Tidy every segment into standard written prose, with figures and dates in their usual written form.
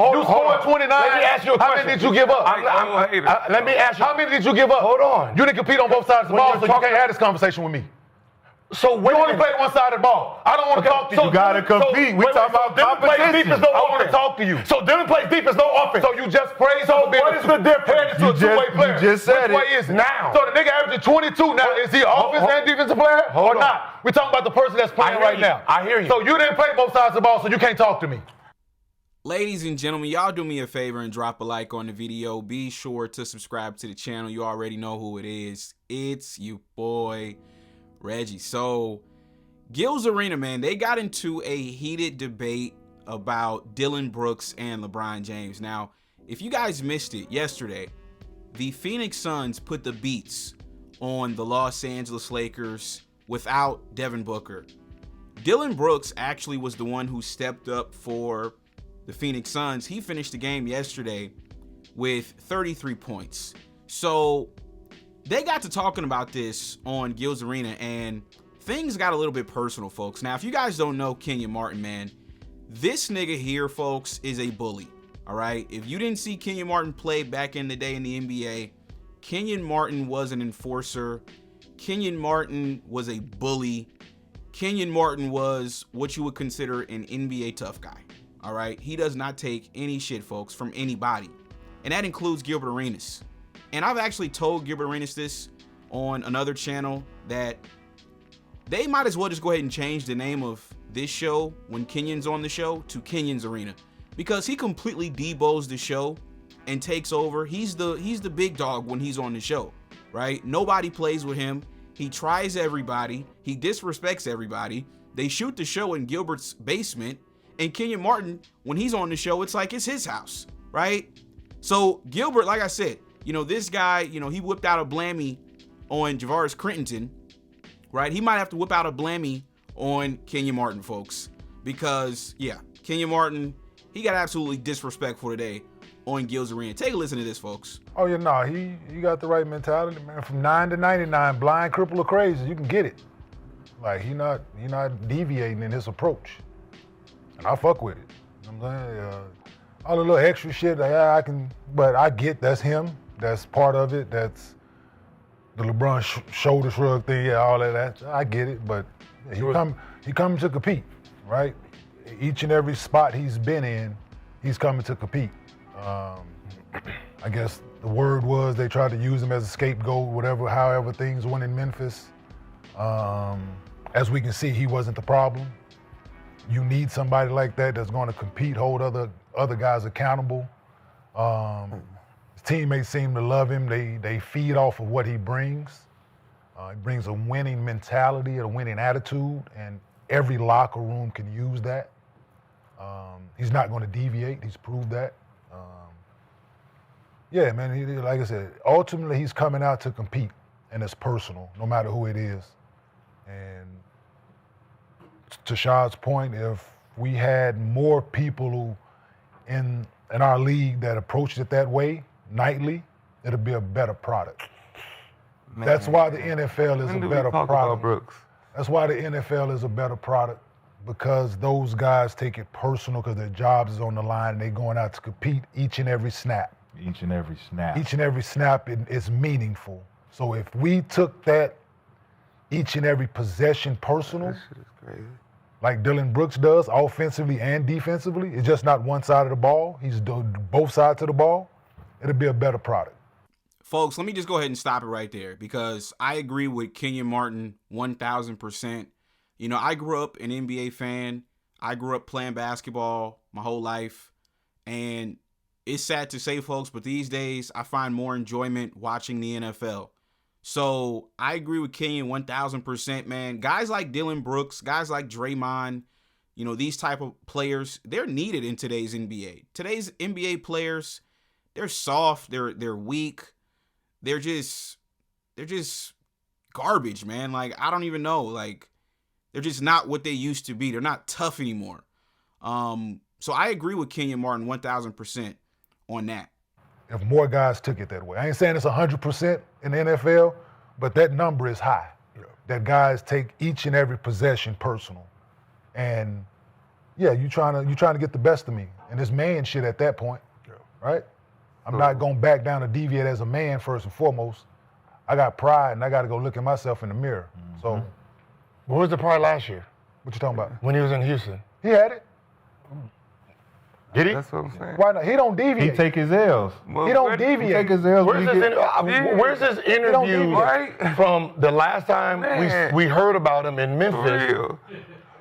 You scored 29. Let me ask you a question. How many did you give up? Let me ask you. How many did you give up? Hold on. You didn't compete on both sides of the ball, so you can't have this conversation with me. So You only played one side of the ball. I don't want to talk to you. You gotta compete. We talking about competition. I want to talk to you. So Dylan plays defense, no offense. So you just praised So him for being what is the difference? to a two-way player. You just said Which way it. is it? Now. So the nigga averaging 22 now. Is he an offensive and defensive player or not? We're talking about the person that's playing right now. I hear you. So you didn't play both sides of the ball, so you can't talk to me. Ladies and gentlemen, y'all do me a favor and drop a like on the video. Be sure to subscribe to the channel. You already know who it is. It's your boy, Reggie. So, Gil's Arena, man, they got into a heated debate about Dillon Brooks and LeBron James. Now, if you guys missed it yesterday, the Phoenix Suns put the beats on the Los Angeles Lakers without Devin Booker. Dillon Brooks actually was the one who stepped up for the Phoenix Suns. He finished the game yesterday with 33 points. So they got to talking about this on Gil's Arena, and things got a little bit personal, folks. Now, if you guys don't know Kenyon Martin, man, this nigga here, folks, is a bully, all right? If you didn't see Kenyon Martin play back in the day in the NBA, Kenyon Martin was an enforcer. Kenyon Martin was a bully. Kenyon Martin was what you would consider an NBA tough guy, all right? He does not take any shit, folks, from anybody, and that includes Gilbert Arenas. And I've actually told Gilbert Arenas this on another channel, that they might as well just go ahead and change the name of this show when Kenyon's on the show to Kenyon's Arena, because he completely debows the show and takes over. He's the big dog when he's on the show, right? Nobody plays with him. He tries everybody. He disrespects everybody. They shoot the show in Gilbert's basement, and Kenyon Martin, when he's on the show, it's like it's his house, right? So Gilbert, like I said, you know, this guy, you know, he whipped out a blammy on Javaris Crittenton, right? He might have to whip out a blammy on Kenyon Martin, folks, because, yeah, Kenyon Martin, he got absolutely disrespectful today on Gil's Arena. Take a listen to this, folks. Oh, yeah, no, he got the right mentality, man. From 9 to 99, blind, cripple, or crazy, you can get it. Like, he not deviating in his approach. And I fuck with it. You know what I'm saying? All the little extra shit, like, yeah, I can, but I get that's him. That's part of it. That's the LeBron shoulder shrug thing, yeah, all of that. I get it, but he coming to compete, right? Each and every spot he's been in, he's coming to compete. I guess the word was they tried to use him as a scapegoat, whatever, however things went in Memphis. As we can see, he wasn't the problem. You need somebody like that that's going to compete, hold other guys accountable. His teammates seem to love him. They feed off of what he brings. He brings a winning mentality, a winning attitude, and every locker room can use that. He's not going to deviate. He's proved that. Yeah, man, like I said, ultimately he's coming out to compete, and it's personal, no matter who it is. And to Shad's point, if we had more people who in our league that approached it that way nightly, it'll be a better product. Man, that's why the NFL is a better product. Brooks? That's why the NFL is a better product, because those guys take it personal because their jobs is on the line and they're going out to compete each and every snap. Each and every snap. Each and every snap is meaningful. So if we took that each and every possession personal, that shit is crazy, like Dillon Brooks does, offensively and defensively, it's just not one side of the ball. He's doing both sides of the ball. It'll be a better product. Folks, let me just go ahead and stop it right there, because I agree with Kenyon Martin 1,000%. You know, I grew up an NBA fan. I grew up playing basketball my whole life. And it's sad to say, folks, but these days I find more enjoyment watching the NFL. So I agree with Kenyon 1,000%, man. Guys like Dillon Brooks, guys like Draymond, you know, these type of players, they're needed in today's NBA. Today's NBA players, they're soft, they're weak. They're just garbage, man. Like, I don't even know. Like, they're just not what they used to be. They're not tough anymore. So I agree with Kenyon Martin 1,000% on that. If more guys took it that way. I ain't saying it's 100% in the NFL, but that number is high. Yeah. That guys take each and every possession personal. And Yeah, you trying to get the best of me, and it's man shit at that point, right? I'm not gonna back down or deviate as a man first and foremost. I got pride, and I got to go look at myself in the mirror. So, What was the pride last year what you talking about? when he was in Houston? He had it. Did he? That's what I'm saying. Why not? He don't deviate. He take his L's. Well, He don't where- He deviate. take his L's when Where's he his, get... where's his interview deviate. from the last time Man. we heard about him in For Memphis real.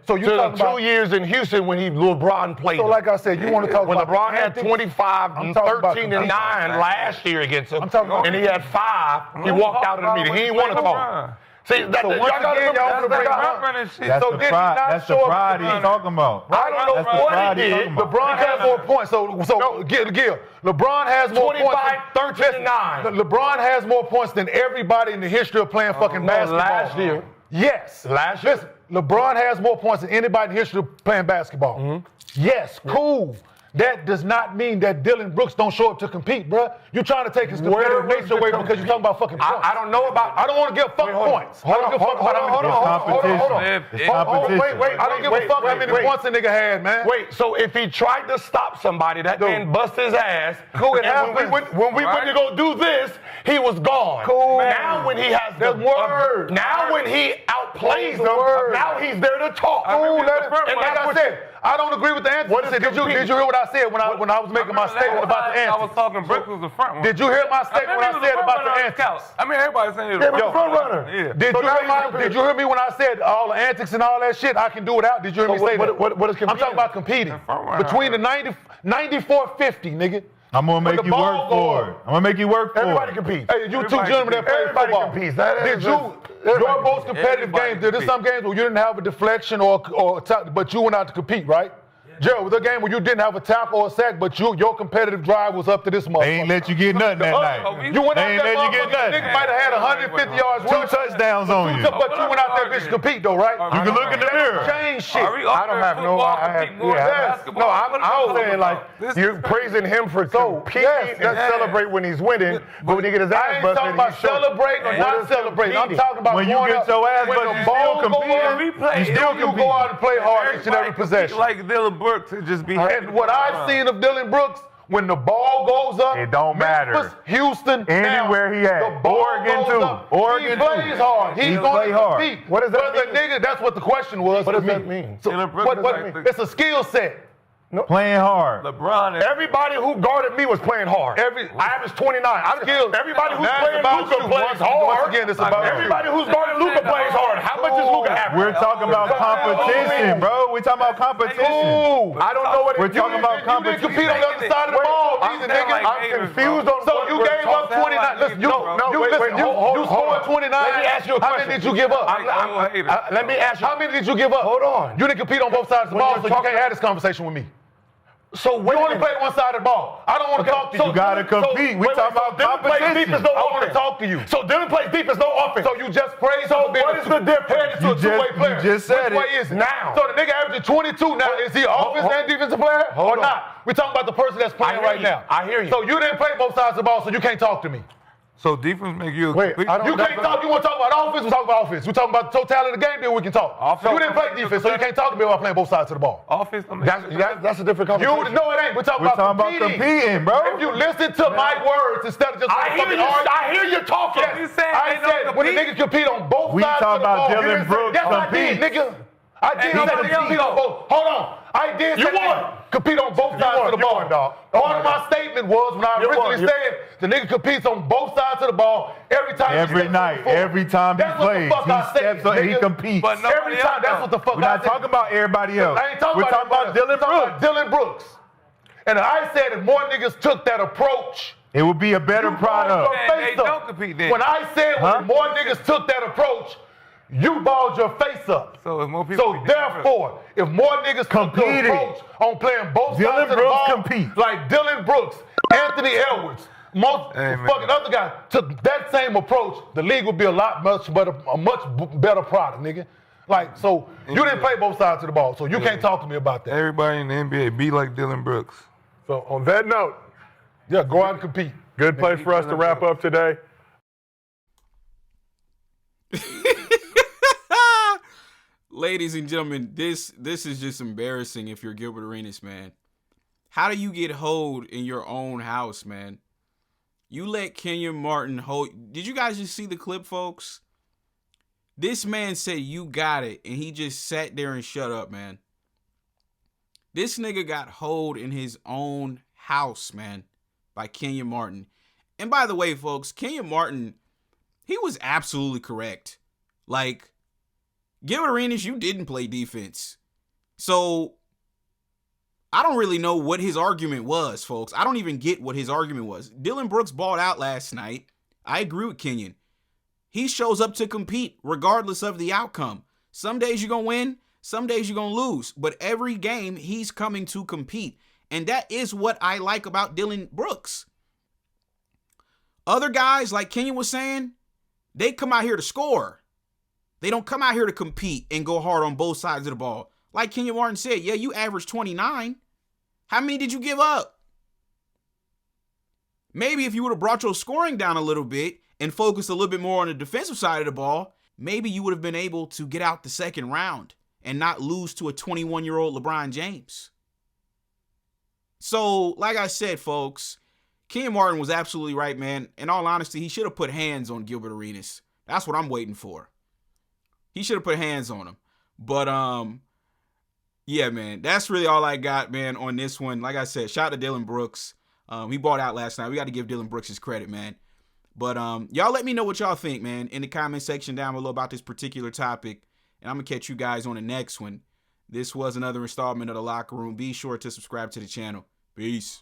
So you to the talking 2 about? years in Houston when LeBron played So him. like I said, you want to talk when about LeBron the had antics? 25, I'm talking about 13, and 9 last year against him, I'm talking about- and he had 5, he walked out of the meeting. He didn't want to talk. See, that, So y'all once gotta again, remember, y'all that's wanna bring the up- guy. Front running shit. That's So the did he pride. not That's the show up pride to he's the- talking about. I don't know That's the what pride he he's did. talking about. LeBron has more points. So Gil, LeBron has more 25, points. 13, and 9. LeBron has more points than everybody in the history of playing fucking basketball. last year. Yes. Last year. Listen, LeBron has more points than anybody in the history of playing basketball. Yes, cool. That does not mean that Dylan Brooks don't show up to compete, bruh. You're trying to take his competitive was nature away the because you're talking about fucking points. I don't know about. I don't want to give fuck points. I don't give a fuck about how many It's competition. It's It's competition. wait, I don't give a fuck how many points a nigga had, man. Wait, so if he tried to stop somebody, that man bust his ass. Cool, it and when happens. we went to go do this, he was gone. Cool. Now when he has There's words. now when he outplays them, words. now he's there to talk. Cool, let him. front And runner. like I said, I don't agree with the answer. What is Did you hear what I said when I was making my statement about the I was antics? talking Brooks was the front one. Did you hear my statement when I said about the antics? I mean, everybody's saying he was Yeah, the but front front runner. runner. Yeah. Did you hear me when I said all the antics and all that shit? I can do without. Did you hear me say that? What is I'm talking about competing. front runner. Between the 94-50, nigga. I'm gonna make When you the work ball for goes- it. I'm gonna make you work for Everybody it. competes. Hey, you two Everybody gentlemen that competes. play Everybody football. competes. That is Did just- your everybody most competitive Everybody games, there's some competes. games where you didn't have a deflection but you went out to compete, right? Gerald, was there a game where you didn't have a tackle or a sack, but your competitive drive was up to this motherfucker? They ain't let you get nothing that night. You went out They ain't there, let you get motherfucker, nothing. nigga might have had 150 yards. Two touchdowns on you. But you went out there, bitch, to compete though, right? You can look in the mirror. Change shit. I don't have no. I'm saying like you're praising him for competing. Let's celebrate when he's winning, but when he get his I ass ain't busted, talking about celebrating or not celebrating. I'm talking about When you going get up- your ass when busted, the you ball still go competing. up, You still you go competing. out and play hard each and every possession. Like Dylan Brooks to just be. And what I've seen of Dylan Brooks, when the ball goes up, It don't matter. Memphis, Houston, Anywhere he at. the ball Oregon goes too. up, Oregon he too. plays hard. He's He going play to hard. compete. What does that Whether mean? nigga, that's what the question was. What to does me. that mean? So, Dylan Brooks what, is what, like the- it's a skill set. Playing hard. LeBron is. Everybody who guarded me was playing hard. I averaged 29. Everybody who's Now it's playing about Luka you. plays Once hard. again, it's about you. Everybody who's guarding Luka plays hard. How much is Luka averaging? We're talking about competition, bro. We're talking about competition. Ooh. I don't know what We're talking about You didn't competition. compete on the other side of the ball, either, nigga. I'm confused on So you gave up 29. Listen, you scored 29. Let me ask you a How question. many did you give up? Let me ask you. How many did you give up? Hold on. You didn't compete on both sides of the When ball, you're so you talking- can't have this conversation with me. So You only played one side of the ball. I don't want to talk to you. You gotta compete. We talking about competition. Defense, no I want to offense. talk to you. So Dylan plays defense, no offense. So you just praised So him for being what is the difference? headed to You a two-way just- player. you just said Which way it. is it? Now. So the nigga averaging 22 now. Is he an offense and defensive player hold or on. not? We're talking about the person that's playing hear right you. now. I hear you. So you didn't play both sides of the ball, so you can't talk to me. So defense make you. Wait, I don't- You can't talk. You want to talk about offense? We talk about offense. We talking about the totality of the game. Then we can talk. Offense- You didn't play defense, so you can't talk to me about playing both sides of the ball. Offense. That's a different You conversation. know it ain't. We're talking We're about talking about competing, bro. If you listen to my words instead of just I hear fucking you. arguing. I hear you talking. You saying I they don't said when a compete? nigga compete on both We sides talking of the about ball. Dylan You didn't say- Brooks Yes, I did, compete. nigga. I did And say nobody compete else on both. Hold on. I did You say won. compete on both sides of the You ball. won, dog. Part of my statement was when I You originally won. said the nigga competes on both sides of the ball every time. he Every steps night, on the floor. every time he That's what the plays, fuck I he said, steps up and he nigga. competes. But no- Every time. That's what the fuck We're I not said. talking about everybody else. I ain't talking We're about talking about everybody Dylan else. I'm Brooks. talking about Dylan Brooks. And I said if more niggas took that approach, It would be a better you product. balled your Man, face they up. don't compete then. When I said Huh? when more niggas took that approach, you balled your face up. So if more people. So therefore, if more niggas took the Competing. approach on playing both Dylan sides of the Brooks ball, compete. like Dylan Brooks, Anthony Edwards, most Hey, man. fucking other guys took that same approach, the league would be a much better product, nigga. Like, so you didn't play both sides of the ball, so you can't talk to me about that. Everybody in the NBA be like Dylan Brooks. So on that note, Yeah, go out and compete. good place for us to wrap up today. Ladies and gentlemen, this is just embarrassing if you're Gilbert Arenas, man. How do you get hoed in your own house, man? You let Kenyon Martin hold. Did you guys just see the clip, folks? This man said you got it, and he just sat there and shut up, man. This nigga got hoed in his own house, man, by Kenyon Martin. And by the way, folks, Kenyon Martin, he was absolutely correct. Like, Gilbert Arenas, you didn't play defense. So, I don't really know what his argument was, folks. I don't even get what his argument was. Dillon Brooks balled out last night. I agree with Kenyon. He shows up to compete regardless of the outcome. Some days you're going to win, some days you're going to lose. But every game, he's coming to compete. And that is what I like about Dillon Brooks. Other guys, like Kenyon was saying, they come out here to score. They don't come out here to compete and go hard on both sides of the ball. Like Kenyon Martin said, yeah, you averaged 29. How many did you give up? Maybe if you would have brought your scoring down a little bit and focused a little bit more on the defensive side of the ball, maybe you would have been able to get out the second round and not lose to a 21-year-old LeBron James. So, like I said, folks, Kenyon Martin was absolutely right, man. In all honesty, he should have put hands on Gilbert Arenas. That's what I'm waiting for. He should have put hands on him. But, yeah, man, that's really all I got, man, on this one. Like I said, shout out to Dillon Brooks. He balled out last night. We got to give Dillon Brooks his credit, man. But y'all let me know what y'all think, man, in the comment section down below about this particular topic. And I'm going to catch you guys on the next one. This was another installment of The Locker Room. Be sure to subscribe to the channel. Peace.